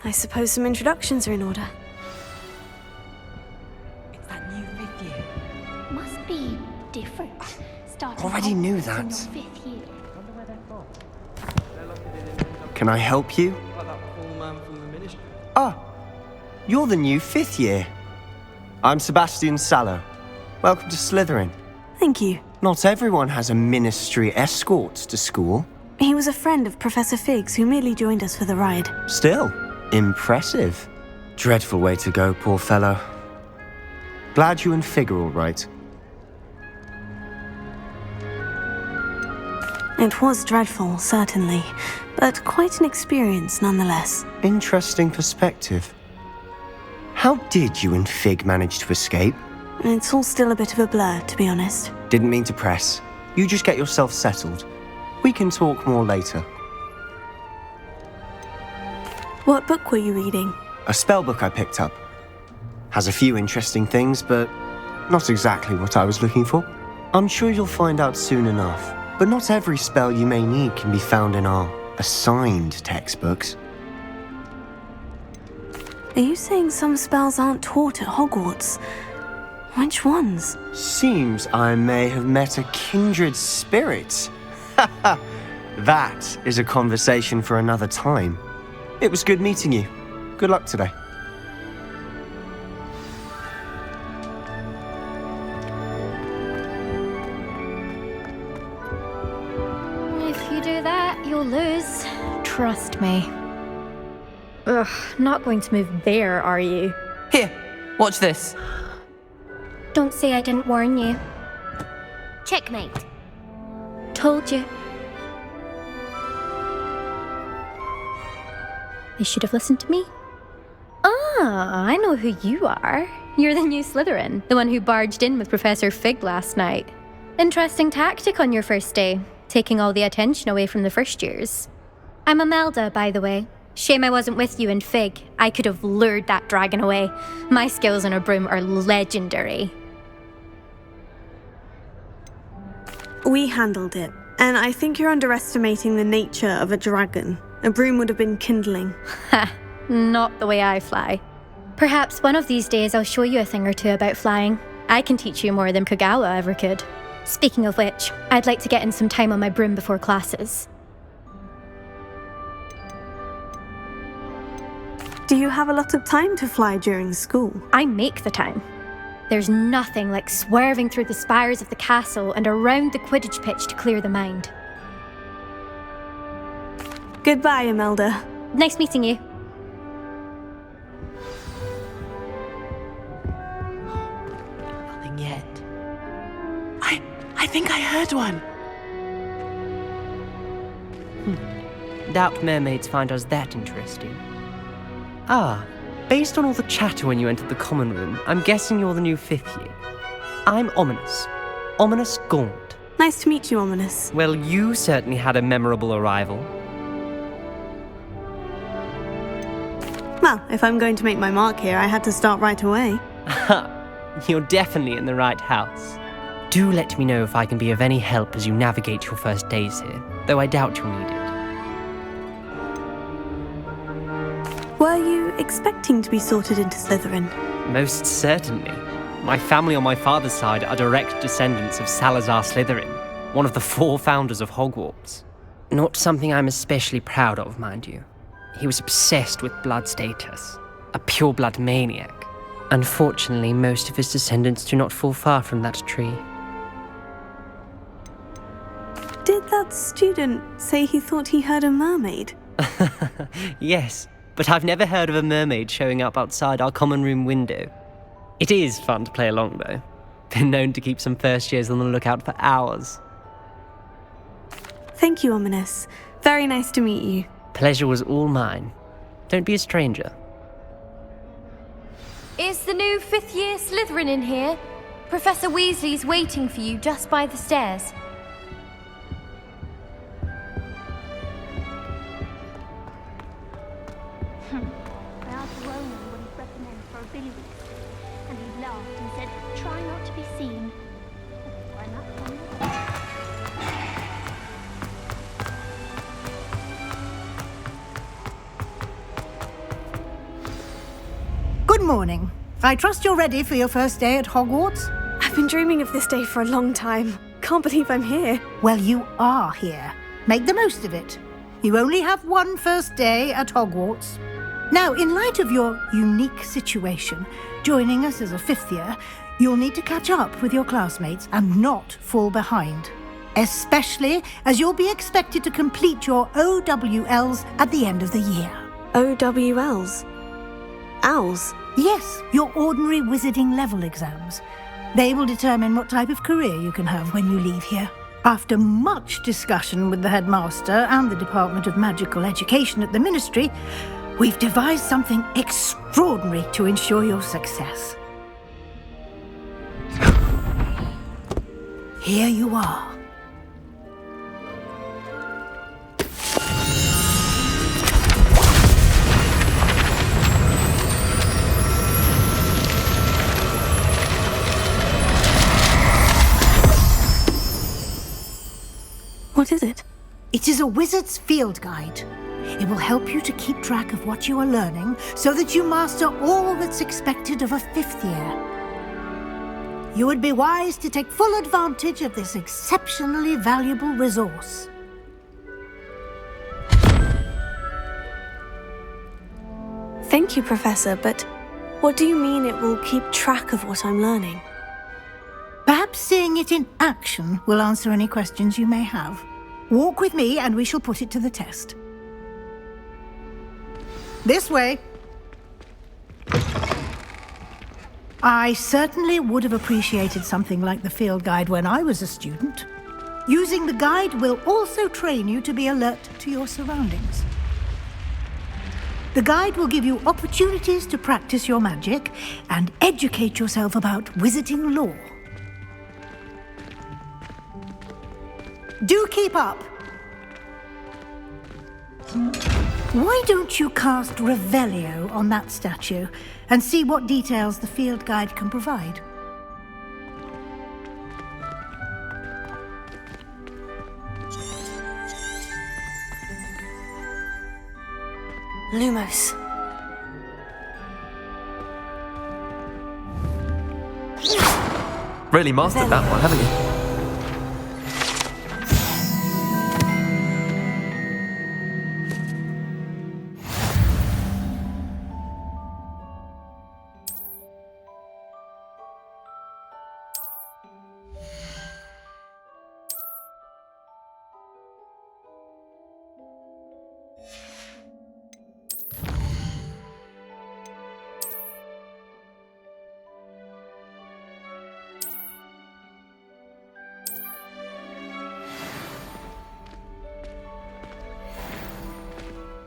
I suppose some introductions are in order. It's that new 5th year. Must be different. Starting Already knew Hogwarts in that. your 5th year. Can I help you? Like that poor man from the ministry. Ah, you're the new 5th year. I'm Sebastian Sallow. Welcome to Slytherin. Thank you. Not everyone has a ministry escort to school. He was a friend of Professor Fig's who merely joined us for the ride. Still, impressive. Dreadful way to go, poor fellow. Glad you and Fig are all right. It was dreadful, certainly, but quite an experience nonetheless. Interesting perspective. How did you and Fig manage to escape? It's all still a bit of a blur, to be honest. Didn't mean to press. You just get yourself settled. We can talk more later. What book were you reading? A spell book I picked up. Has a few interesting things, but not exactly what I was looking for. I'm sure you'll find out soon enough. But not every spell you may need can be found in our assigned textbooks. Are you saying some spells aren't taught at Hogwarts? Which ones? Seems I may have met a kindred spirit. That is a conversation for another time. It was good meeting you. Good luck today. If you do that, you'll lose. Trust me. Ugh, not going to move there, are you? Here, watch this. Don't say I didn't warn you. Checkmate. Told you. They should have listened to me. Ah, I know who you are. You're the new Slytherin, the one who barged in with Professor Fig last night. Interesting tactic on your first day, taking all the attention away from the first years. I'm Imelda, by the way. Shame I wasn't with you in Fig. I could have lured that dragon away. My skills on a broom are legendary. We handled it, and I think you're underestimating the nature of a dragon. A broom would have been kindling. Ha, not the way I fly. Perhaps one of these days I'll show you a thing or two about flying. I can teach you more than Kogawa ever could. Speaking of which, I'd like to get in some time on my broom before classes. Do you have a lot of time to fly during school? I make the time. There's nothing like swerving through the spires of the castle and around the Quidditch pitch to clear the mind. Goodbye, Imelda. Nice meeting you. Nothing yet. I think I heard one. Doubt mermaids find us that interesting. Ah, based on all the chatter when you entered the common room, I'm guessing you're the new 5th year. I'm Ominous. Ominous Gaunt. Nice to meet you, Ominous. Well, you certainly had a memorable arrival. Well, if I'm going to make my mark here, I had to start right away. You're definitely in the right house. Do let me know if I can be of any help as you navigate your first days here, though I doubt you'll need it. Were you expecting to be sorted into Slytherin? Most certainly. My family on my father's side are direct descendants of Salazar Slytherin, one of the 4 founders of Hogwarts. Not something I'm especially proud of, mind you. He was obsessed with blood status, a pure-blood maniac. Unfortunately, most of his descendants do not fall far from that tree. Did that student say he thought he heard a mermaid? Yes, but I've never heard of a mermaid showing up outside our common room window. It is fun to play along, though. Been known to keep some first years on the lookout for hours. Thank you, Ominous. Very nice to meet you. Pleasure was all mine. Don't be a stranger. Is the new 5th year Slytherin in here? Professor Weasley's waiting for you just by the stairs. I asked Ronan what he'd recommend for a billy whisk, and he laughed and said, try not to be seen. Why not? Good morning. I trust you're ready for your first day at Hogwarts? I've been dreaming of this day for a long time. Can't believe I'm here. Well, you are here. Make the most of it. You only have one first day at Hogwarts. Now, in light of your unique situation, joining us as a fifth year, you'll need to catch up with your classmates and not fall behind. Especially as you'll be expected to complete your OWLs at the end of the year. OWLs? Owls? Yes, your ordinary wizarding level exams. They will determine what type of career you can have when you leave here. After much discussion with the headmaster and the Department of Magical Education at the Ministry, we've devised something extraordinary to ensure your success. Here you are. What is it? It is a wizard's field guide. It will help you to keep track of what you are learning so that you master all that's expected of a fifth year. You would be wise to take full advantage of this exceptionally valuable resource. Thank you, Professor, but what do you mean it will keep track of what I'm learning? Perhaps seeing it in action will answer any questions you may have. Walk with me and we shall put it to the test. This way. I certainly would have appreciated something like the field guide when I was a student. Using the guide will also train you to be alert to your surroundings. The guide will give you opportunities to practice your magic and educate yourself about wizarding lore. Do keep up. Why don't you cast Revelio on that statue and see what details the field guide can provide? Lumos. Really mastered that one, haven't you?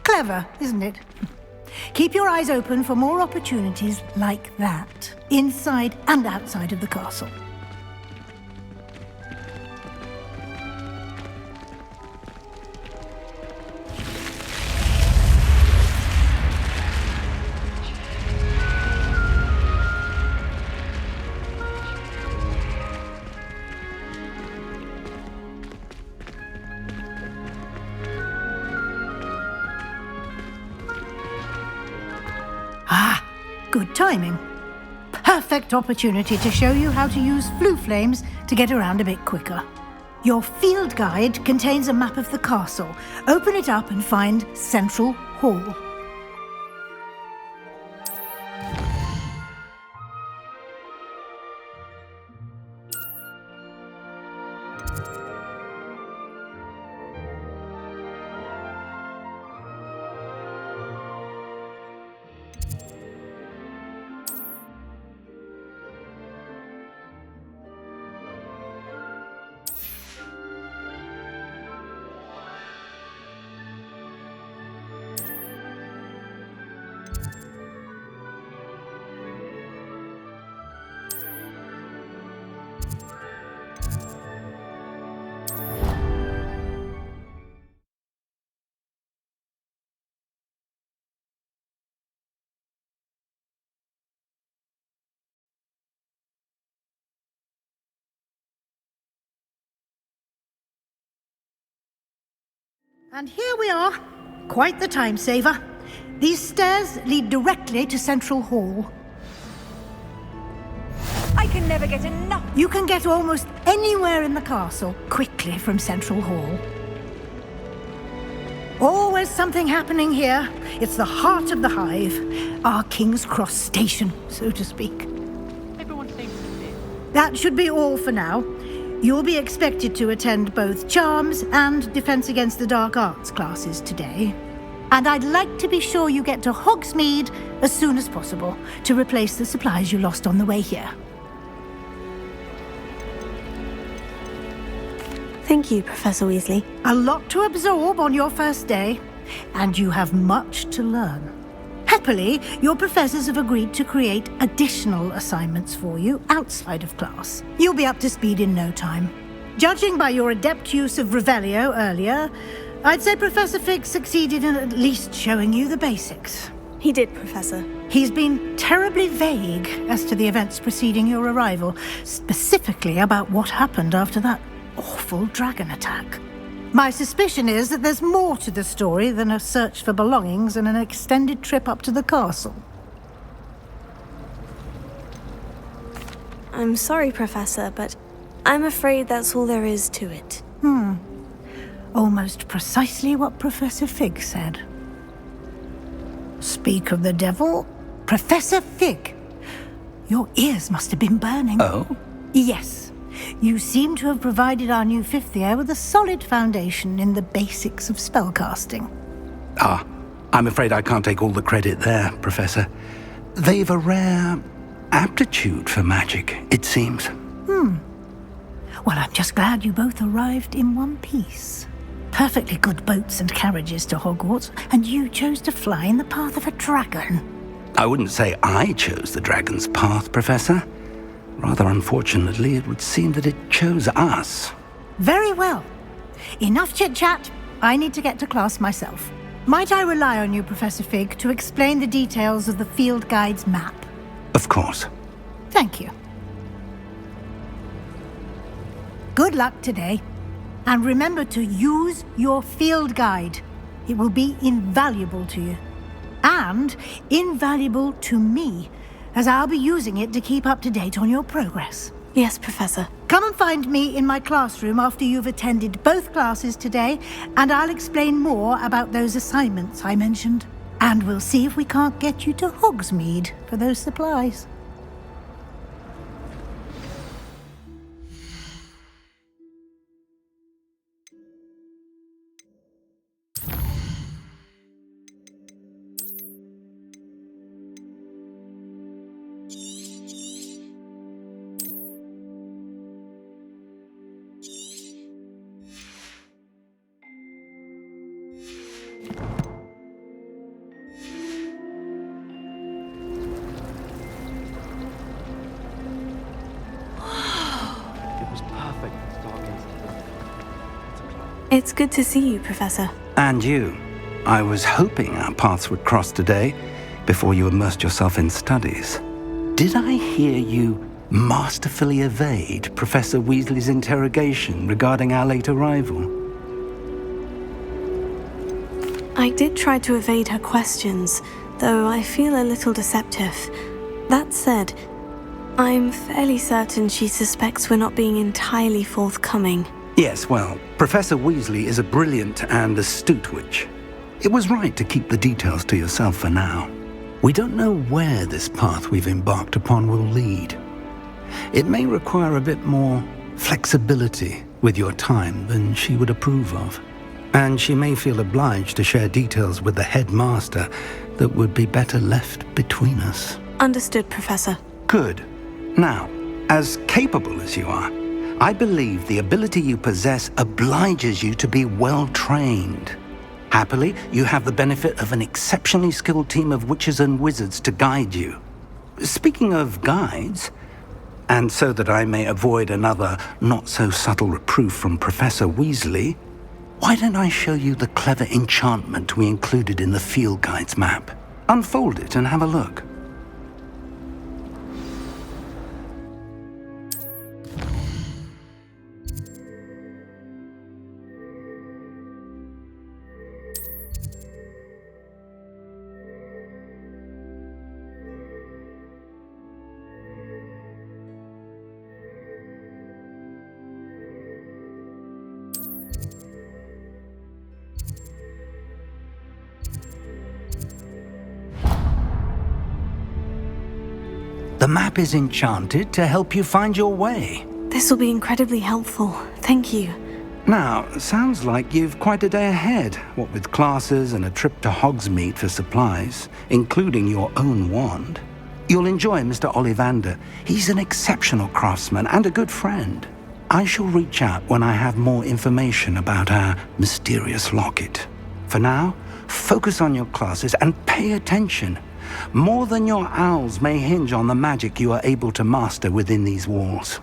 Clever, isn't it? Keep your eyes open for more opportunities like that, inside and outside of the castle. Good timing. Perfect opportunity to show you how to use flue flames to get around a bit quicker. Your field guide contains a map of the castle. Open it up and find Central Hall. And here we are. Quite the time saver. These stairs lead directly to Central Hall. can never get enough. You can get almost anywhere in the castle quickly from Central Hall. Always something happening here. It's the heart of the hive. Our King's Cross station, so to speak. Everyone seems to be. That should be all for now. You'll be expected to attend both Charms and Defense Against the Dark Arts classes today. And I'd like to be sure you get to Hogsmeade as soon as possible to replace the supplies you lost on the way here. Thank you, Professor Weasley. A lot to absorb on your first day, and you have much to learn. Happily, your professors have agreed to create additional assignments for you outside of class. You'll be up to speed in no time. Judging by your adept use of Revelio earlier, I'd say Professor Fig succeeded in at least showing you the basics. He did, Professor. He's been terribly vague as to the events preceding your arrival, specifically about what happened after that awful dragon attack. My suspicion is that there's more to the story than a search for belongings and an extended trip up to the castle. I'm sorry, Professor, but I'm afraid that's all there is to it. Almost precisely what Professor Fig said. Speak of the devil, Professor Fig. Your ears must have been burning. Oh? Yes. You seem to have provided our new fifth year with a solid foundation in the basics of spellcasting. Ah, I'm afraid I can't take all the credit there, Professor. They've a rare aptitude for magic, it seems. Well, I'm just glad you both arrived in one piece. Perfectly good boats and carriages to Hogwarts, and you chose to fly in the path of a dragon. I wouldn't say I chose the dragon's path, Professor. Rather unfortunately, it would seem that it chose us. Very well. Enough chit-chat. I need to get to class myself. Might I rely on you, Professor Fig, to explain the details of the field guide's map? Of course. Thank you. Good luck today. And remember to use your field guide. It will be invaluable to you. And invaluable to me, as I'll be using it to keep up to date on your progress. Yes, Professor. Come and find me in my classroom after you've attended both classes today, and I'll explain more about those assignments I mentioned. And we'll see if we can't get you to Hogsmeade for those supplies. It's good to see you, Professor. And you. I was hoping our paths would cross today, before you immersed yourself in studies. Did I hear you masterfully evade Professor Weasley's interrogation regarding our late arrival? I did try to evade her questions, though I feel a little deceptive. That said, I'm fairly certain she suspects we're not being entirely forthcoming. Yes, well, Professor Weasley is a brilliant and astute witch. It was right to keep the details to yourself for now. We don't know where this path we've embarked upon will lead. It may require a bit more flexibility with your time than she would approve of. And she may feel obliged to share details with the headmaster that would be better left between us. Understood, Professor. Good. Now, as capable as you are, I believe the ability you possess obliges you to be well-trained. Happily, you have the benefit of an exceptionally skilled team of witches and wizards to guide you. Speaking of guides, and so that I may avoid another not-so-subtle reproof from Professor Weasley, why don't I show you the clever enchantment we included in the field guide's map? Unfold it and have a look. The map is enchanted to help you find your way. This will be incredibly helpful. Thank you. Now, sounds like you've quite a day ahead, what with classes and a trip to Hogsmeade for supplies, including your own wand. You'll enjoy Mr. Ollivander. He's an exceptional craftsman and a good friend. I shall reach out when I have more information about our mysterious locket. For now, focus on your classes and pay attention. More than your owls may hinge on the magic you are able to master within these walls.